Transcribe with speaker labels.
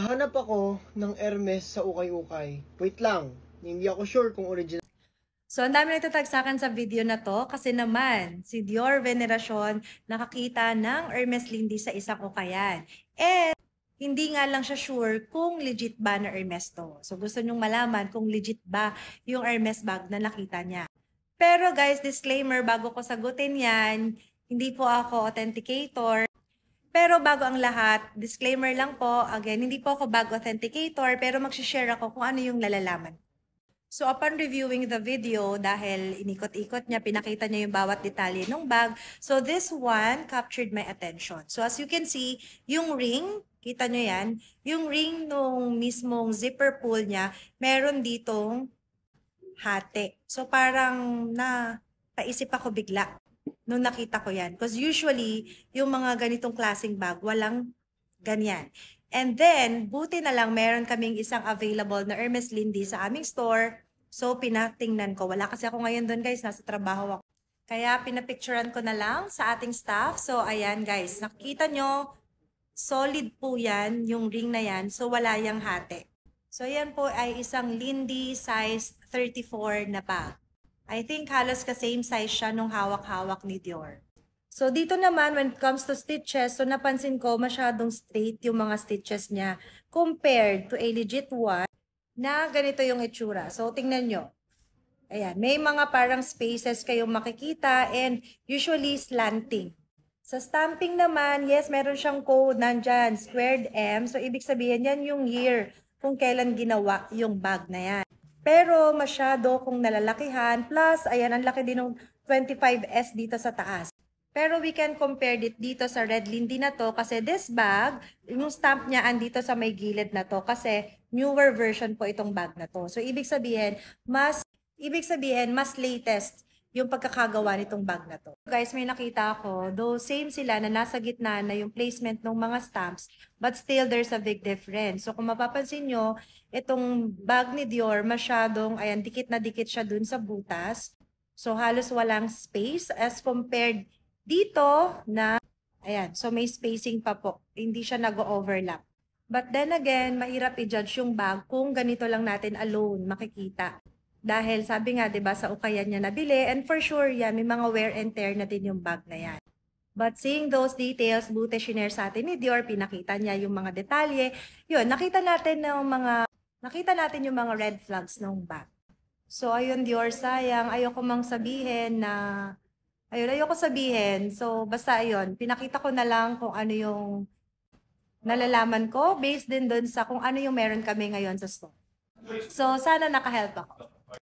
Speaker 1: Naghahanap ako ng Hermes sa ukay-ukay. Wait lang, hindi ako sure kung original.
Speaker 2: So, ang dami nagtatag sa akin sa video na to kasi naman, si Dior Veneracion nakakita ng Hermes Lindy sa isang ukayan. And, hindi nga lang siya sure kung legit ba na Hermes to. So, gusto nyong malaman kung legit ba yung Hermes bag na nakita niya. Pero guys, disclaimer, bago ko sagutin yan, hindi po ako authenticator. Pero bago ang lahat, disclaimer lang po, again, hindi po ako bag authenticator, pero mag-share ako kung ano yung nalalaman. So upon reviewing the video, dahil inikot-ikot niya, pinakita niya yung bawat detalye ng bag. So this one captured my attention. So as you can see, yung ring, kita nyo yan, yung ring nung mismong zipper pull niya, meron ditong hati. So parang paisip ako bigla nung nakita ko yan. Because usually, yung mga ganitong klaseng bag, walang ganyan. And then, buti na lang meron kaming isang available na Hermes Lindy sa aming store. So, pinatingnan ko. Wala kasi ako ngayon doon guys, nasa trabaho ako. Kaya pinapicturean ko na lang sa ating staff. So, ayan guys, nakikita nyo, solid po yan, yung ring na yan. So, wala yung hati. So, yan po ay isang Lindy size 34 na bag. I think halos ka-same size siya nung hawak-hawak ni Dior. So, dito naman, when it comes to stitches, so napansin ko masyadong straight yung mga stitches niya compared to a legit one na ganito yung itsura. So, tingnan nyo. Ayan, may mga parang spaces kayong makikita and usually slanting. Sa stamping naman, yes, meron siyang code nandyan, squared M. So, ibig sabihin yan yung year kung kailan ginawa yung bag na yan. Pero masyado kung nalalakihan. Plus, ayan, ang laki din ng 25S dito sa taas. Pero we can compare it dito sa Red Lindy na to kasi this bag, yung stamp niya andito sa may gilid na to kasi newer version po itong bag na to. So, ibig sabihin, mas latest yung pagkakagawa nitong bag na to. Guys, may nakita ako, though same sila na nasa gitna na yung placement ng mga stamps, but still there's a big difference. So, kung mapapansin nyo, itong bag ni Dior, masyadong, ayan, dikit na dikit siya dun sa butas. So, halos walang space as compared dito na, ayan, so may spacing pa po. Hindi siya nag-overlap. But then again, mahirap i-judge yung bag kung ganito lang natin alone makikita. Dahil sabi nga, 'di ba, sa ukayan niya nabili and for sure yan, may mga wear and tear na din yung bag na yan. But seeing those details, buti shinare sa atin ni Dior, pinakita niya yung mga detalye. Yun, nakita natin yung mga red flags ng bag. So ayun Dior, sayang, ayoko sabihin. So basta ayun, pinakita ko na lang kung ano yung nalalaman ko based din doon sa kung ano yung meron kami ngayon sa store. So sana naka-help ako.